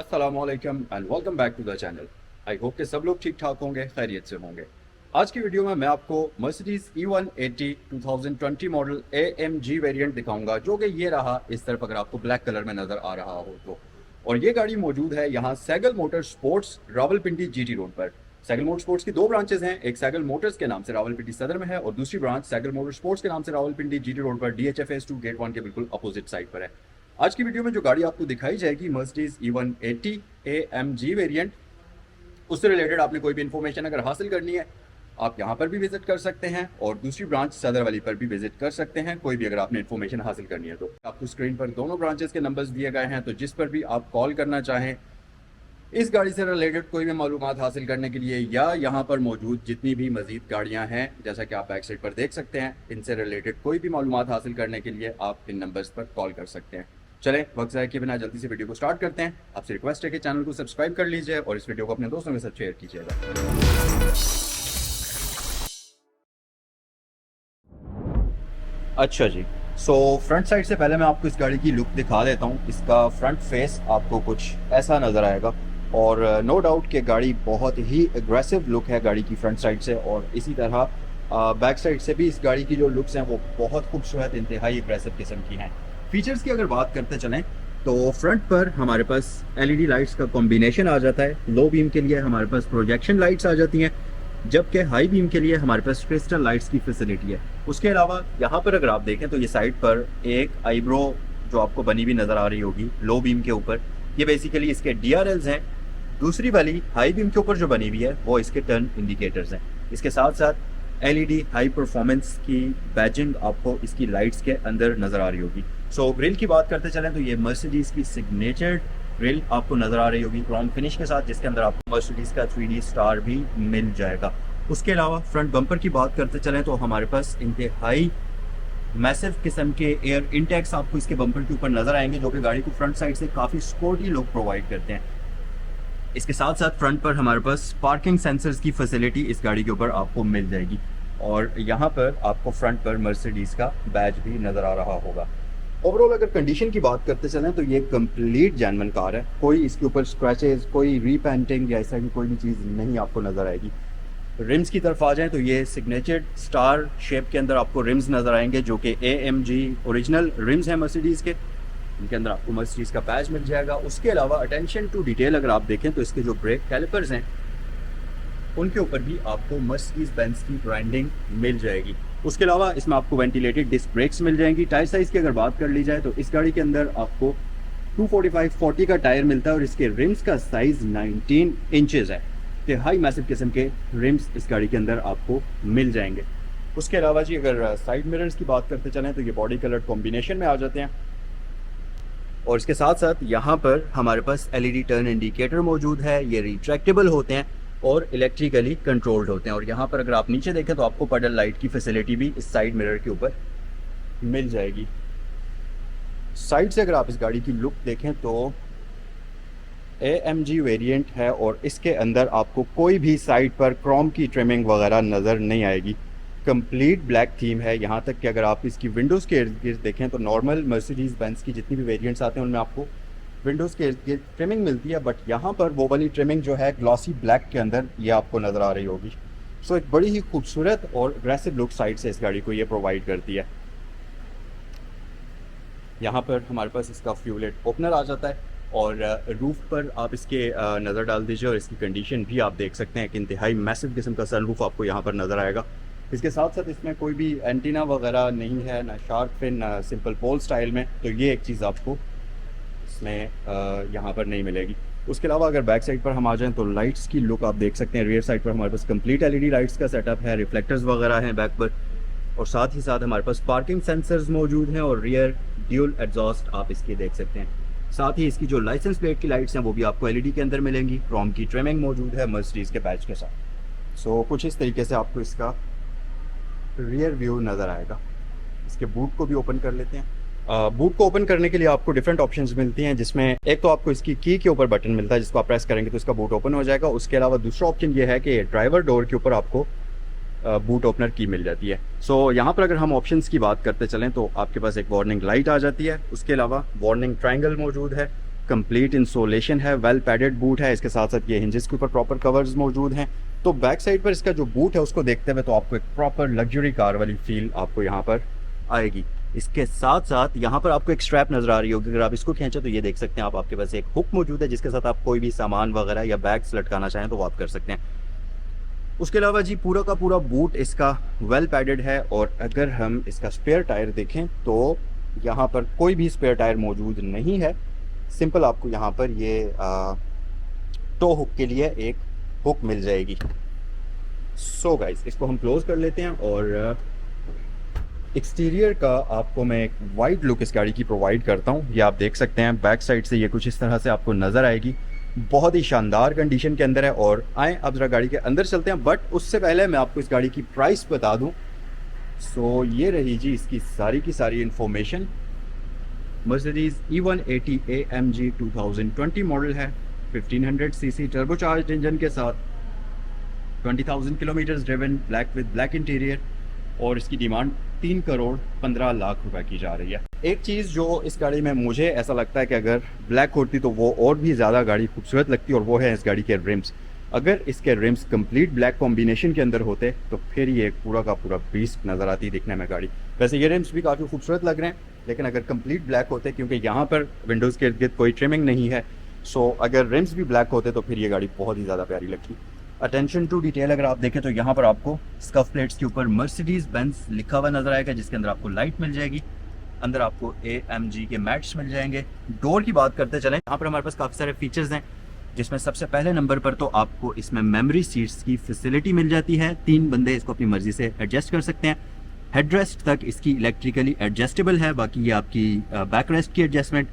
अस्सलामुअलैकुम and welcome back to the channel. I hope कि सब लोग ठीक ठाक होंगे, खैरियत से होंगे। आज की वीडियो में मैं आपको Mercedes E180 2020 model AMG variant दिखाऊंगा, जो कि ये रहा इस तरफ अगर आपको ब्लैक कलर में नजर आ रहा हो तो। और ये गाड़ी मौजूद है यहाँ Sehgal motor sports Rawalpindi GT road पर। सैगल मोटर स्पोर्ट्स की दो ब्रांचेस हैं, एक सैगल मोटर्स के नाम से रावलपिंडी सदर में है और दूसरी ब्रांच सैगल मोटर स्पोर्ट्स के नाम से रावलपिंडी GT रोड पर DHFS 2 गेट 1 के बिल्कुल अपोजिट साइड पर है। आज की वीडियो में जो गाड़ी आपको दिखाई जाएगी मर्सिडीज E180 AMG वेरिएंट, उससे रिलेटेड आपने कोई भी इंफॉर्मेशन अगर हासिल करनी है आप यहाँ पर भी विजिट कर सकते हैं और दूसरी ब्रांच सदर वाली पर भी विजिट कर सकते हैं। कोई भी अगर आपने इन्फॉर्मेशन हासिल करनी है तो आपको स्क्रीन पर दोनों ब्रांचेस के नंबर्स दिए गए हैं, तो जिस पर भी आप कॉल करना चाहें इस गाड़ी से रिलेटेड कोई भी मालूमात हासिल करने के लिए या यहाँ पर मौजूद जितनी भी मजीद गाड़ियाँ हैं जैसा कि आप बैक साइड पर देख सकते हैं, इनसे रिलेटेड कोई भी मालूमात हासिल करने के लिए आप इन नंबर्स पर कॉल कर सकते हैं। चलें वक्त ज़ाया किए बिना जल्दी से वीडियो को स्टार्ट करते हैं। आपसे रिक्वेस्ट है कि चैनल को सब्सक्राइब कर लीजिए और इस वीडियो को अपने दोस्तों के साथ शेयर कीजिएगा। अच्छा जी, सो फ्रंट साइड से पहले मैं आपको इस गाड़ी की लुक दिखा देता हूँ। इसका फ्रंट फेस आपको कुछ ऐसा नज़र आएगा और नो डाउट कि गाड़ी बहुत ही एग्रेसिव लुक है गाड़ी की फ्रंट साइड से, और इसी तरह बैक साइड से भी इस गाड़ी की जो लुक्स हैं वो बहुत खूबसूरत इंतहाई एग्रेसिव किस्म की हैं। फीचर्स की अगर बात करते चलें तो फ्रंट पर हमारे पास LED लाइट्स का कॉम्बिनेशन आ जाता है। लो बीम के लिए हमारे पास प्रोजेक्शन लाइट्स आ जाती हैं, जबकि हाई बीम के लिए हमारे पास क्रिस्टल लाइट्स की फैसिलिटी है। उसके अलावा यहाँ पर अगर आप देखें तो ये साइड पर एक आईब्रो जो आपको बनी हुई नज़र आ रही होगी लो बीम के ऊपर, ये बेसिकली इसके DRLs हैं। दूसरी वाली हाई बीम के ऊपर जो बनी हुई है वो इसके टर्न इंडिकेटर्स हैं। इसके साथ साथ LED हाई परफॉर्मेंस की बैजिंग आपको इसकी लाइट्स के अंदर नज़र आ रही होगी। सो ग्रिल की बात करते चलें तो ये मर्सिडीज़ की सिग्नेचर ग्रिल आपको नज़र आ रही होगी क्रोम फिनिश के साथ, जिसके अंदर आपको मर्सिडीज़ का 3D स्टार भी मिल जाएगा। उसके अलावा फ्रंट बम्पर की बात करते चलें तो हमारे पास इंतहाई मैसिव किस्म के एयर इंटेक्स आपको इसके बम्पर के ऊपर नज़र आएंगे, जो कि गाड़ी को फ्रंट साइड से काफ़ी स्पोर्टी लुक प्रोवाइड करते हैं। इसके साथ साथ फ्रंट पर हमारे पास पार्किंग सेंसर्स की फैसिलिटी इस गाड़ी के ऊपर आपको मिल जाएगी और यहाँ पर आपको फ्रंट पर मर्सिडीज़ का बैज भी नज़र आ रहा होगा। ओवरऑल अगर कंडीशन की बात करते चलें तो ये कंप्लीट जेन्युइन कार है, कोई इसके ऊपर स्क्रैचेस, कोई रीपेंटिंग या ऐसा की कोई भी चीज़ नहीं आपको नज़र आएगी। रिम्स की तरफ आ जाएं तो ये सिग्नेचर स्टार शेप के अंदर आपको रिम्स नज़र आएंगे, जो कि AMG ओरिजिनल रिम्स हैं मर्सिडीज़ के। इनके अंदर आपको मर्सिडीज़ का बैज मिल जाएगा। उसके अलावा अटेंशन टू डिटेल अगर आप देखें तो इसके जो ब्रेक कैलिपर्स हैं उनके ऊपर भी आपको मर्सिडीज़ बेंज की ब्रांडिंग मिल जाएगी। उसके अलावा इसमें आपको वेंटिलेटेड डिस्क ब्रेक्स मिल जाएंगी। टायर साइज़ की अगर बात कर ली जाए तो इस गाड़ी के अंदर आपको 245/40 का टायर मिलता है और इसके रिम्स का साइज़ 19 इंचेस है। तो हाई मैसिव किस्म के रिम्स इस गाड़ी के अंदर आपको मिल जाएंगे। उसके अलावा जी अगर साइड मिरर्स की बात करते चलें तो ये बॉडी कलर कॉम्बिनेशन में आ जाते हैं और इसके साथ साथ यहाँ पर हमारे पास LED टर्न इंडिकेटर मौजूद है। ये रिट्रैक्टेबल होते हैं और इलेक्ट्रिकली कंट्रोल्ड होते हैं और यहाँ पर अगर आप नीचे देखें तो आपको पैडल लाइट की फैसिलिटी भी इस साइड मिरर के ऊपर मिल जाएगी। साइड से अगर आप इस गाड़ी की लुक देखें तो AMG वेरिएंट है और इसके अंदर आपको कोई भी साइड पर क्रोम की ट्रिमिंग वगैरह नज़र नहीं आएगी। कंप्लीट ब्लैक थीम है, यहाँ तक कि अगर आप इसकी विंडोज़ के इर्द गिर्द देखें तो नॉर्मल मर्सिडीज़ बेंज की जितनी भी वेरिएंट्स आते हैं उनमें आपको विंडोज़ के इर्द गिर्द ट्रिमिंग मिलती है, बट यहाँ पर वो वाली ट्रिमिंग जो है ग्लॉसी ब्लैक के अंदर ये आपको नज़र आ रही होगी। सो एक बड़ी ही खूबसूरत और अग्रेसिव लुक साइड से इस गाड़ी को ये प्रोवाइड करती है। यहाँ पर हमारे पास इसका फ्यूलेट ओपनर आ जाता है और रूफ़ पर आप इसके नज़र डाल दीजिए और इसकी कंडीशन भी आप देख सकते हैं कि इंतहाई मैसिव किस्म का सनरूफ आपको यहाँ पर नज़र आएगा। इसके साथ साथ इसमें कोई भी एंटीना वगैरह नहीं है, ना शार्क फिन, ना सिंपल पोल स्टाइल में, तो ये एक चीज़ आपको इसमें यहाँ पर नहीं मिलेगी। उसके अलावा अगर बैक साइड पर हम आ जाएं तो लाइट्स की लुक आप देख सकते हैं। रियर साइड पर हमारे पास कंप्लीट LED लाइट्स का सेटअप है, रिफ्लेक्टर्स वगैरह हैं बैक पर और साथ ही साथ हमारे पास पार्किंग सेंसर्स मौजूद हैं और रियर ड्यूल एग्जॉस्ट आप इसकी देख सकते हैं। साथ ही इसकी जो लाइसेंस प्लेट की लाइट्स हैं वो भी आपको LED के अंदर मिलेंगी। क्रोम की ट्रिमिंग मौजूद है मर्सिडीज़ के बैच के साथ। सो कुछ इस तरीके से आपको इसका रियर व्यू नज़र आएगा। इसके बूट को भी ओपन कर लेते हैं। बूट को ओपन करने के लिए आपको डिफरेंट ऑप्शंस मिलती हैं, जिसमें एक तो आपको इसकी की के ऊपर बटन मिलता है जिसको आप प्रेस करेंगे तो इसका बूट ओपन हो जाएगा। उसके अलावा दूसरा ऑप्शन ये है कि ड्राइवर डोर के ऊपर आपको बूट ओपनर की मिल जाती है। सो यहाँ पर अगर हम ऑप्शंस की बात करते चलें तो आपके पास एक वार्निंग लाइट आ जाती है। उसके अलावा वार्निंग ट्रायंगल मौजूद है, कंप्लीट इंसोलेशन है, वेल पैडेड बूट है, इसके साथ साथ ये हिंजेस के ऊपर प्रॉपर कवर्स मौजूद हैं। तो बैक साइड पर इसका जो बूट है उसको देखते हुए तो आपको एक प्रॉपर लग्जरी कार वाली फील आपको यहाँ पर आएगी। इसके साथ साथ यहाँ पर आपको एक स्ट्रैप नज़र आ रही होगी, अगर आप इसको खींचे तो ये देख सकते हैं आप, आपके पास एक हुक मौजूद है जिसके साथ आप कोई भी सामान वगैरह या बैग्स लटकाना चाहें तो वो आप कर सकते हैं। उसके अलावा जी पूरा का पूरा बूट इसका वेल पैडेड है, और अगर हम इसका स्पेयर टायर देखें तो यहाँ पर कोई भी स्पेयर टायर मौजूद नहीं है। सिंपल आपको यहाँ पर ये टो हुक के लिए एक हुक मिल जाएगी। सो गाइस, इसको हम क्लोज कर लेते हैं और एक्सटीरियर का आपको मैं एक वाइड लुक इस गाड़ी की प्रोवाइड करता हूँ। ये आप देख सकते हैं बैक साइड से ये कुछ इस तरह से आपको नज़र आएगी, बहुत ही शानदार कंडीशन के अंदर है। और आए अब जरा गाड़ी के अंदर चलते हैं, बट उससे पहले मैं आपको इस गाड़ी की प्राइस बता दूं। सो ये रही जी इसकी सारी की सारी information. Mercedes E180 AMG 2020 model है, 1500 सीसी टर्बोचार्ज्ड इंजन के साथ, 20,000 kilometres driven, black with black interior, और इसकी डिमांड 3,15,00,000 रुपए की जा रही है। एक चीज़ जो इस गाड़ी में मुझे ऐसा लगता है कि अगर ब्लैक होती तो वो और भी ज़्यादा गाड़ी खूबसूरत लगती, और वो है इस गाड़ी के रिम्स। अगर इसके रिम्स कंप्लीट ब्लैक कॉम्बिनेशन के अंदर होते तो फिर ये पूरा का पूरा बीस्ट नज़र आती दिखने में गाड़ी। वैसे ये रिम्स भी काफ़ी खूबसूरत लग रहे हैं, लेकिन अगर कंप्लीट ब्लैक होते, क्योंकि यहाँ पर विंडोज़ के इर्द गिर्द कोई ट्रिमिंग नहीं है, सो अगर रिम्स भी ब्लैक होते तो फिर ये गाड़ी बहुत ही ज़्यादा प्यारी लगती। अटेंशन टू डिटेल अगर आप देखें तो यहाँ पर आपको स्कफ प्लेट्स के ऊपर मर्सिडीज बेंज लिखा हुआ नजर आएगा, जिसके अंदर आपको लाइट मिल जाएगी, अंदर आपको AMG के मैट्स मिल जाएंगे। डोर की बात करते चलें, यहाँ पर हमारे पास काफ़ी सारे फीचर्स हैं, जिसमें सबसे पहले नंबर पर तो आपको इसमें मेमोरी सीट्स की फैसिलिटी मिल जाती है, 3 बंदे इसको अपनी मर्जी से एडजस्ट कर सकते हैं। हेडरेस्ट तक इसकी इलेक्ट्रिकली एडजस्टेबल है, बाकी ये आपकी बैक रेस्ट की एडजस्टमेंट,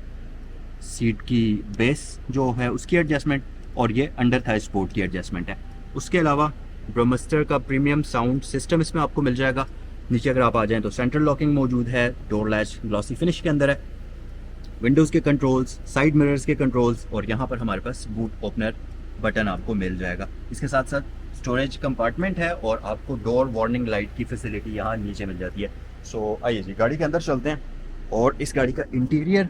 सीट की बेस जो है उसकी एडजस्टमेंट, और ये अंडर थाई सपोर्ट की एडजस्टमेंट है। उसके अलावा ब्रह्मस्टर का प्रीमियम साउंड सिस्टम इसमें आपको मिल जाएगा। नीचे अगर आप आ जाएं तो सेंट्रल लॉकिंग मौजूद है, डोर लैच ग्लॉसी फिनिश के अंदर है, विंडोज़ के कंट्रोल्स, साइड मिरर्स के कंट्रोल्स, और यहाँ पर हमारे पास बूट ओपनर बटन आपको मिल जाएगा। इसके साथ साथ स्टोरेज कंपार्टमेंट है, और आपको डोर वार्निंग लाइट की फैसिलिटी यहाँ नीचे मिल जाती है। सो आइए जी गाड़ी के अंदर चलते हैं और इस गाड़ी का इंटीरियर।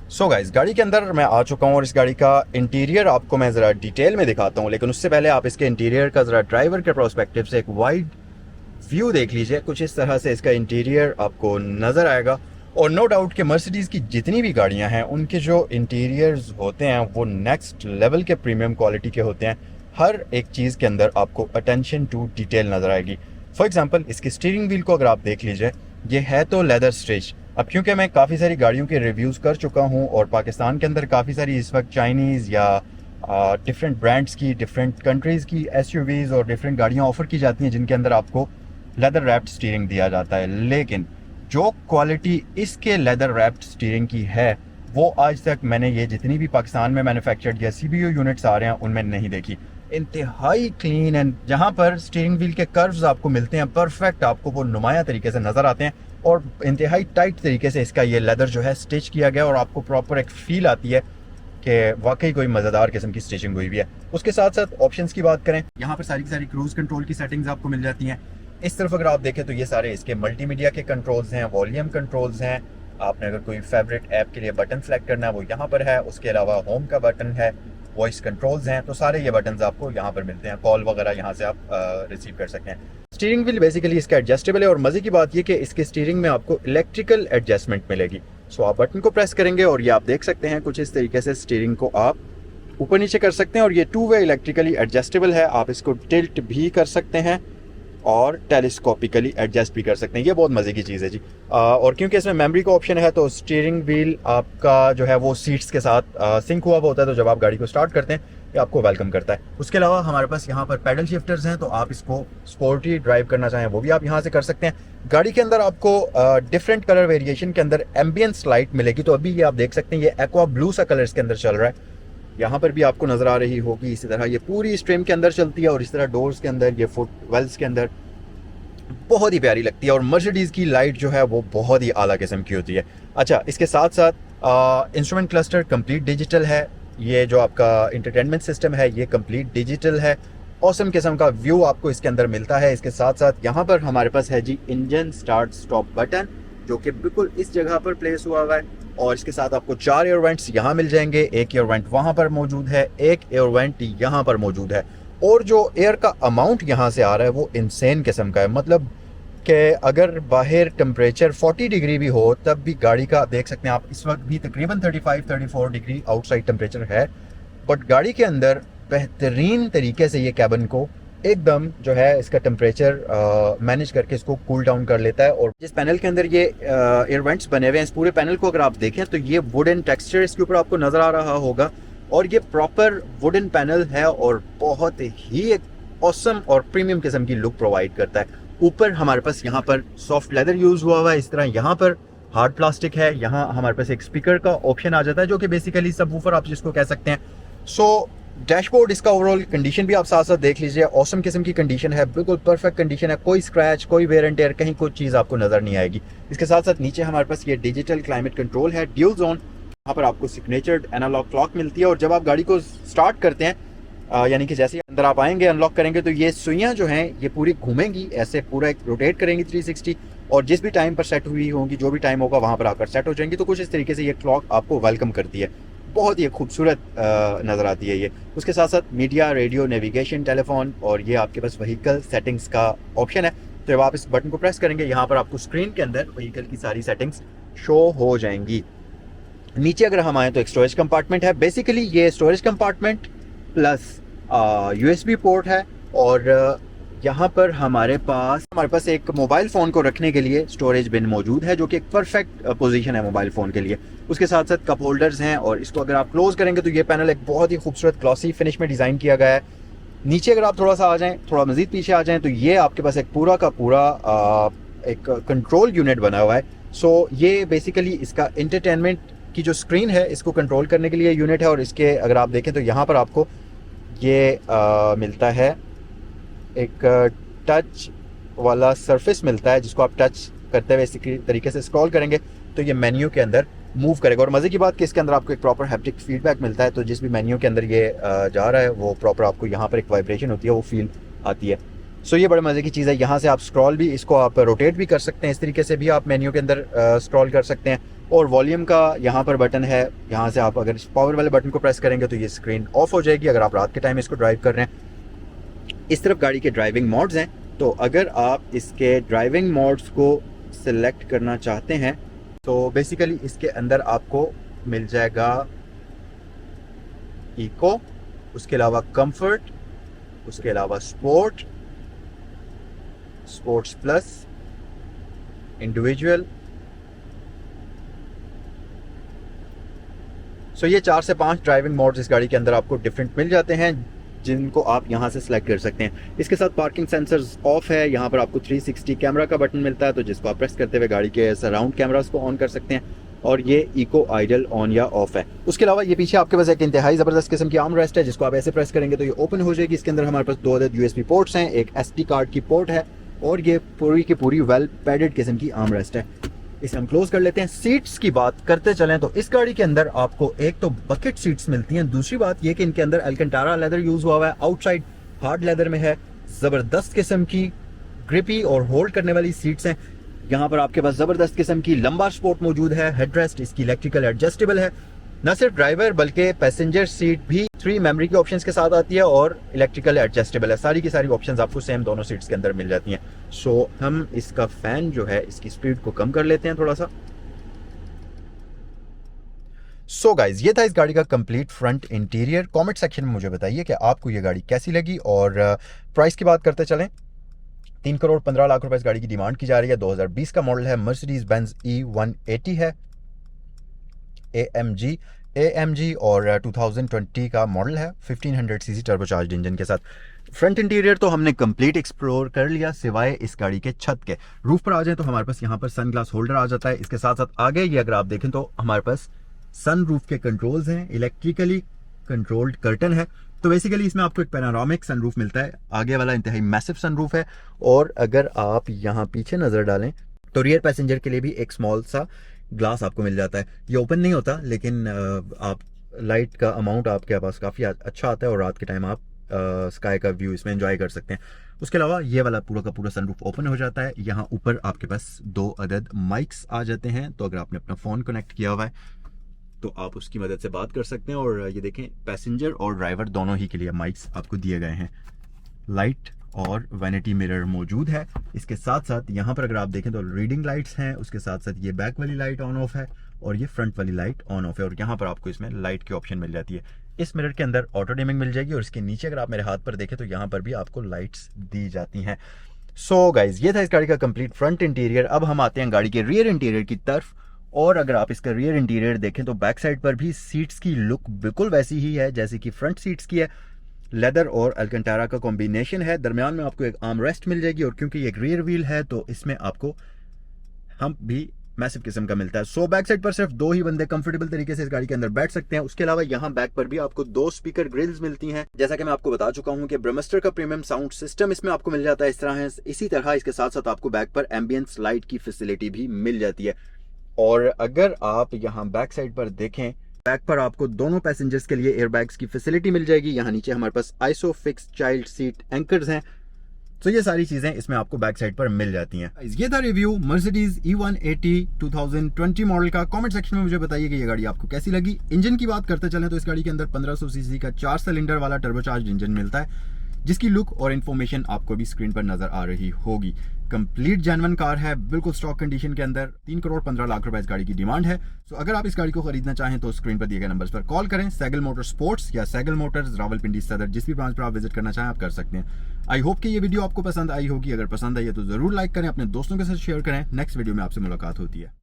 सो गाइस, गाड़ी के अंदर मैं आ चुका हूँ और इस गाड़ी का इंटीरियर आपको मैं ज़रा डिटेल में दिखाता हूँ, लेकिन उससे पहले आप इसके इंटीरियर का ज़रा ड्राइवर के प्रोस्पेक्टिव से एक वाइड व्यू देख लीजिए। कुछ इस तरह से इसका इंटीरियर आपको नज़र आएगा, और नो डाउट कि मर्सिडीज़ की जितनी भी गाड़ियाँ हैं उनके जो इंटीरियर्स होते हैं वो नेक्स्ट लेवल के प्रीमियम क्वालिटी के होते हैं। हर एक चीज़ के अंदर आपको अटेंशन टू डिटेल नज़र आएगी। फॉर एग्जाम्पल, इसकी स्टीयरिंग व्हील को अगर आप देख लीजिए, ये है तो लेदर स्ट्रेच। अब क्योंकि मैं काफ़ी सारी गाड़ियों के रिव्यूज़ कर चुका हूँ, और पाकिस्तान के अंदर काफ़ी सारी इस वक्त चाइनीज़ या डिफरेंट ब्रांड्स की, डिफरेंट कंट्रीज़ की SUVs और डिफरेंट गाड़ियाँ ऑफ़र की जाती हैं जिनके अंदर आपको लेदर रैप्ड स्टीयरिंग दिया जाता है, लेकिन जो क्वालिटी इसके लेदर रैप्ड स्टीयरिंग की है वो आज तक मैंने ये जितनी भी पाकिस्तान में मैन्युफैक्चर्ड या CBU यूनिट्स आ रहे हैं उनमें नहीं देखी। इंतहाई क्लीन एंड जहाँ पर स्टीयरिंग व्हील के कर्व्स आपको मिलते हैं परफेक्ट, आपको वो नुमाया तरीके से नज़र आते हैं, और इंतहाई टाइट तरीके से इसका ये लेदर जो है स्टिच किया गया, और आपको प्रॉपर एक फील आती है कि वाकई कोई मज़ेदार किस्म की स्टिचिंग हुई भी है। उसके साथ साथ ऑप्शंस की बात करें, यहाँ पर सारी की सारी क्रूज कंट्रोल की सेटिंग्स आपको मिल जाती हैं। इस तरफ अगर आप देखें तो ये सारे इसके मल्टीमीडिया के कंट्रोल्स हैं, वॉल्यूम कंट्रोल्स हैं। आपने अगर कोई फेवरेट ऐप के लिए बटन सेलेक्ट करना है वो यहाँ पर है। उसके अलावा होम का बटन है, वॉइस कंट्रोल्स हैं, तो सारे ये बटन्स आपको यहाँ पर मिलते हैं। कॉल वगैरह यहाँ से आप रिसीव कर सकते हैं। स्टीयरिंग व्हील बेसिकली इसका एडजस्टेबल है, और मज़े की बात ये कि इसके स्टीयरिंग में आपको इलेक्ट्रिकल एडजस्टमेंट मिलेगी। सो आप बटन को प्रेस करेंगे और ये आप देख सकते हैं कुछ इस तरीके से स्टीयरिंग को आप ऊपर नीचे कर सकते हैं, और ये 2 वे इलेक्ट्रिकली एडजस्टेबल है। आप इसको टिल्ट भी कर सकते हैं और टेलीस्कोपिकली एडजस्ट भी कर सकते हैं। ये बहुत मज़े की चीज़ है जी। और क्योंकि इसमें मेमोरी का ऑप्शन है तो स्टीयरिंग व्हील आपका जो है वो सीट्स के साथ सिंक हुआ होता है, तो जब आप गाड़ी को स्टार्ट करते हैं ये आपको वेलकम करता है। उसके अलावा हमारे पास यहाँ पर पैडल शिफ्टर्स हैं, तो आप इसको स्पोर्टी ड्राइव करना चाहें वो भी आप यहाँ से कर सकते हैं। गाड़ी के अंदर आपको डिफरेंट कलर वेरिएशन के अंदर एम्बियंस लाइट मिलेगी, तो अभी ये आप देख सकते हैं ये एक्वा ब्लू सा कलर इसके अंदर चल रहा है, यहाँ पर भी आपको नज़र आ रही होगी। इसी तरह ये पूरी स्ट्रीम के अंदर चलती है, और इस तरह डोर्स के अंदर, ये फुट वेल्स के अंदर बहुत ही प्यारी लगती है। और मर्सिडीज़ की लाइट जो है वो बहुत ही आला किस्म की होती है। अच्छा, इसके साथ साथ इंस्ट्रूमेंट क्लस्टर कंप्लीट डिजिटल है। ये जो आपका इंटरटेनमेंट सिस्टम है ये कंप्लीट डिजिटल है। ऑसम किस्म का व्यू आपको इसके अंदर मिलता है। इसके साथ साथ यहाँ पर हमारे पास है जी इंजन स्टार्ट स्टॉप बटन, जो कि बिल्कुल इस जगह पर प्लेस हुआ है। और इसके साथ आपको 4 एयर वेंट्स यहाँ मिल जाएंगे, एक एयर वेंट वहाँ पर मौजूद है, एक एयर वेंट यहाँ पर मौजूद है। और जो एयर का अमाउंट यहाँ से आ रहा है वो इंसेन किस्म का है। मतलब कि अगर बाहर टेम्परेचर 40 डिग्री भी हो तब भी गाड़ी का देख सकते हैं आप, इस वक्त भी तकरीबन 35-34 डिग्री आउटसाइड टेम्परेचर है, बट गाड़ी के अंदर बेहतरीन तरीके से ये कैबिन को एकदम जो है इसका टेम्परेचर मैनेज करके इसको कूल डाउन कर लेता है। और जिस पैनल के अंदर ये एयर वेंट्स बने हुए हैं, इस पूरे पैनल को अगर आप देखें तो ये वुडन टेक्सचर इसके ऊपर आपको नज़र आ रहा होगा, और ये प्रॉपर वुडन पैनल है और बहुत ही एक ऑसम और प्रीमियम किस्म की लुक प्रोवाइड करता है। ऊपर हमारे पास यहाँ पर सॉफ्ट लेदर यूज़ हुआ हुआ है, इस तरह यहाँ पर हार्ड प्लास्टिक है। यहाँ हमारे पास एक स्पीकर का ऑप्शन आ जाता है जो कि बेसिकली सबवूफर आप जिसको कह सकते हैं। सो डैशबोर्ड इसका ओवरऑल कंडीशन भी आप साथ साथ देख लीजिए, ऑसम किस्म की कंडीशन है, बिल्कुल परफेक्ट कंडीशन है, कोई स्क्रैच, कोई वेयर एंड टेयर, कहीं कोई चीज़ आपको नज़र नहीं आएगी। इसके साथ साथ नीचे हमारे पास ये डिजिटल क्लाइमेट कंट्रोल है, ड्यूल जोन, यहाँ पर आपको सिग्नेचर्ड एनालॉग क्लॉक मिलती है। और जब आप गाड़ी को स्टार्ट करते हैं यानी कि जैसे ही अंदर आप आएंगे अनलॉक करेंगे तो ये सुइयाँ जो हैं ये पूरी घूमेंगी, ऐसे पूरा एक रोटेट करेंगी 360, और जिस भी टाइम पर सेट हुई होंगी, जो भी टाइम होगा वहाँ पर आकर सेट हो जाएंगी। तो कुछ इस तरीके से ये क्लॉक आपको वेलकम करती है, बहुत ही खूबसूरत नज़र आती है ये। उसके साथ साथ मीडिया, रेडियो, नेविगेशन, टेलीफोन, और ये आपके पास व्हीकल सेटिंग्स का ऑप्शन है। तो जब आप इस बटन को प्रेस करेंगे यहाँ पर आपको स्क्रीन के अंदर व्हीकल की सारी सेटिंग्स शो हो जाएंगी। नीचे अगर हम आएँ तो एक स्टोरेज कंपार्टमेंट है, बेसिकली ये storage compartment plus USB port है। और यहाँ पर हमारे पास एक मोबाइल फ़ोन को रखने के लिए स्टोरेज बिन मौजूद है, जो कि एक परफेक्ट पोजीशन है मोबाइल फ़ोन के लिए। उसके साथ साथ कप होल्डर्स हैं, और इसको अगर आप क्लोज करेंगे तो ये पैनल एक बहुत ही खूबसूरत ग्लॉसी फिनिश में डिज़ाइन किया गया है। नीचे अगर आप थोड़ा सा आ जाएँ, थोड़ा मज़ीद पीछे आ जाएँ, तो ये आपके पास एक पूरा का पूरा एक कंट्रोल यूनिट बना हुआ है। सो ये बेसिकली इसका इंटरटेनमेंट की जो स्क्रीन है इसको कंट्रोल करने के लिए यूनिट है। और इसके अगर आप देखें तो यहाँ पर आपको ये मिलता है एक टच वाला सरफेस मिलता है, जिसको आप टच करते हुए इसी तरीके से स्क्रॉल करेंगे तो ये मेन्यू के अंदर मूव करेगा। और मज़े की बात कि इसके अंदर आपको एक प्रॉपर हैप्टिक फीडबैक मिलता है, तो जिस भी मेन्यू के अंदर ये जा रहा है वो प्रॉपर आपको यहाँ पर एक वाइब्रेशन होती है, वो फील आती है। सो ये बड़े मज़े की चीज़ है। यहाँ से आप स्क्रॉल भी, इसको आप रोटेट भी कर सकते हैं, इस तरीके से भी आप मेन्यू के अंदर स्क्रॉल कर सकते हैं। और वॉल्यूम का यहाँ पर बटन है, यहाँ से आप अगर इस पावर वाले बटन को प्रेस करेंगे तो ये स्क्रीन ऑफ हो जाएगी अगर आप रात के टाइम इसको ड्राइव कर रहे हैं। इस तरफ गाड़ी के ड्राइविंग मोड्स हैं, तो अगर आप इसके ड्राइविंग मोड्स को सिलेक्ट करना चाहते हैं तो बेसिकली इसके अंदर आपको मिल जाएगा इको, उसके अलावा कंफर्ट, उसके अलावा स्पोर्ट, स्पोर्ट्स प्लस, इंडिविजुअल। सो ये 4 से 5 ड्राइविंग मोड्स इस गाड़ी के अंदर आपको डिफरेंट मिल जाते हैं, जिनको आप यहाँ से सिलेक्ट कर सकते हैं। इसके साथ पार्किंग सेंसर्स ऑफ है, यहाँ पर आपको 360 कैमरा का बटन मिलता है, तो जिसको आप प्रेस करते हुए गाड़ी के सराउंड कैमरास को ऑन कर सकते हैं। और ये इको आइडल ऑन या ऑफ है। उसके अलावा ये पीछे आपके पास एक इंतहाई ज़बरदस्त किस्म की आर्म रेस्ट है, जिसको आप ऐसे प्रेस करेंगे तो ये ओपन हो जाएगी। इसके अंदर हमारे पास 2 अदद USB पोर्ट्स हैं, एक SD कार्ड की पोर्ट है, और ये पूरी की पूरी वेल पैडेड किस्म की आर्म रेस्ट है। इसे हम क्लोज कर लेते हैं। सीट्स की बात करते चलें तो इस गाड़ी के अंदर आपको एक तो बकेट सीट्स मिलती हैं, दूसरी बात ये कि इनके अंदर अल्कंटारा लेदर यूज हुआ हुआ है, आउटसाइड हार्ड लेदर में है, जबरदस्त किस्म की ग्रिपी और होल्ड करने वाली सीट्स हैं। यहाँ पर आपके पास जबरदस्त किस्म की लंबा स्पोर्ट मौजूद है, हेडरेस्ट इसकी इलेक्ट्रिकल एडजस्टेबल है। न सिर्फ ड्राइवर बल्कि पैसेंजर सीट भी 3 मेमोरी के ऑप्शंस के साथ आती है और इलेक्ट्रिकल एडजस्टेबल है। सारी की सारी ऑप्शंस आपको सेम दोनों सीट्स के अंदर मिल जाती हैं। सो हम इसका फैन जो है इसकी स्पीड को कम कर लेते हैं थोड़ा सा। सो गाइज ये था इस गाड़ी का complete front interior. Comment section में मुझे बताइए कि आपको ये गाड़ी कैसी लगी। और प्राइस की बात करते चलें, 3 करोड़ 15 लाख रुपए इस गाड़ी की डिमांड की जा रही है। 2020 का मॉडल है, मर्सिडीज बेंज E180 है, AMG और 2020 का मॉडल है, 1500 सीसी टर्बोचार्ज्ड इंजन के साथ। फ्रंट इंटीरियर तो हमने कंप्लीट एक्सप्लोर कर लिया, सिवाय इस गाड़ी के छत के। रूफ पर आ जाए तो हमारे पास यहाँ पर सन ग्लास होल्डर आ जाता है। इसके साथ साथ आगे ये अगर आप देखें तो हमारे पास सन रूफ के कंट्रोल्स हैं, इलेक्ट्रिकली कंट्रोल्ड कर्टन है। तो बेसिकली इसमें आपको एक पैनोरामिक सनरूफ मिलता है, आगे वाला इंतहाई मैसिव सनरूफ है। और अगर आप यहाँ पीछे नजर डालें तो रियर पैसेंजर के लिए भी एक स्मॉल सा ग्लास आपको मिल जाता है। ये ओपन नहीं होता, लेकिन आप लाइट का अमाउंट आपके पास काफ़ी अच्छा आता है और रात के टाइम आप स्काई का व्यू इसमें एंजॉय कर सकते हैं। उसके अलावा ये वाला पूरा का पूरा सनरूफ ओपन हो जाता है। यहाँ ऊपर आपके पास 2 अदद माइक्स आ जाते हैं, तो अगर आपने अपना फ़ोन कनेक्ट किया हुआ है तो आप उसकी मदद से बात कर सकते हैं। और ये देखें, पैसेंजर और ड्राइवर दोनों ही के लिए माइक्स आपको दिए गए हैं। लाइट और वैनिटी मिरर मौजूद है। इसके साथ साथ यहाँ पर अगर आप देखें तो रीडिंग लाइट्स हैं, उसके साथ साथ ये बैक वाली लाइट ऑन ऑफ है और ये फ्रंट वाली लाइट ऑन ऑफ है। और यहाँ पर आपको इसमें लाइट की ऑप्शन मिल जाती है। इस मिरर के अंदर ऑटो डिमिंग मिल जाएगी और इसके नीचे अगर आप मेरे हाथ पर देखें तो यहाँ पर भी आपको लाइट्स दी जाती हैं। सो गाइज, ये था इस गाड़ी का कंप्लीट फ्रंट इंटीरियर। अब हम आते हैं गाड़ी के रियर इंटीरियर की तरफ। और अगर आप इसका रियर इंटीरियर देखें तो बैक साइड पर भी सीट्स की लुक बिल्कुल वैसी ही है जैसे कि फ्रंट सीट्स की है। लेदर और अल्कंटारा का कॉम्बिनेशन है। दरमियान में आपको एक आर्म रेस्ट मिल जाएगी और क्योंकि एक रियर व्हील है तो इसमें आपको हम भी मैसिव किस्म का मिलता है। सो बैक साइड पर सिर्फ 2 ही बंदे कंफर्टेबल तरीके से इस गाड़ी के अंदर बैठ सकते हैं। उसके अलावा यहाँ बैक पर भी आपको 2 स्पीकर ग्रिल्स मिलती हैं। जैसा कि मैं आपको बता चुका हूँ कि ब्रह्मास्टर का प्रीमियम साउंड सिस्टम इसमें आपको मिल जाता है। इसी तरह इसके साथ साथ आपको बैक पर एम्बियंस लाइट की फैसिलिटी भी मिल जाती है। और अगर आप यहाँ बैक साइड पर देखें, बैक पर आपको दोनों पैसेंजर्स के लिए एयरबैग्स की फैसिलिटी मिल जाएगी। यहाँ नीचे हमारे पास आइसोफिक्स चाइल्ड सीट एंकर्स हैं। तो ये सारी चीजें इसमें आपको बैक साइड पर मिल जाती हैं। ये था रिव्यू मर्सिडीज E180 2020 मॉडल का। कमेंट सेक्शन में मुझे बताइए कि ये गाड़ी आपको कैसी लगी। इंजन की बात करते चलें तो इस गाड़ी के अंदर 1500 सीसी का 4 सिलेंडर वाला टर्बोचार्ज इंजन मिलता है, जिसकी लुक और इन्फॉर्मेशन आपको भी स्क्रीन पर नजर आ रही होगी। कंप्लीट जेन्युइन कार है, बिल्कुल स्टॉक कंडीशन के अंदर। 3 करोड़ 15 लाख रुपए इस गाड़ी की डिमांड है। सो अगर आप इस गाड़ी को खरीदना चाहें तो स्क्रीन पर दिए गए नंबर्स पर कॉल करें। सैगल मोटर स्पोर्ट्स या सैगल मोटर्स रावलपिंडी सदर, जिस भी ब्रांच पर आप विजिट करना चाहें आप कर सकते हैं। आई होप कि ये वीडियो आपको पसंद आई होगी। अगर पसंद आई है तो जरूर लाइक करें, अपने दोस्तों के साथ शेयर करें। नेक्स्ट वीडियो में आपसे मुलाकात होती है।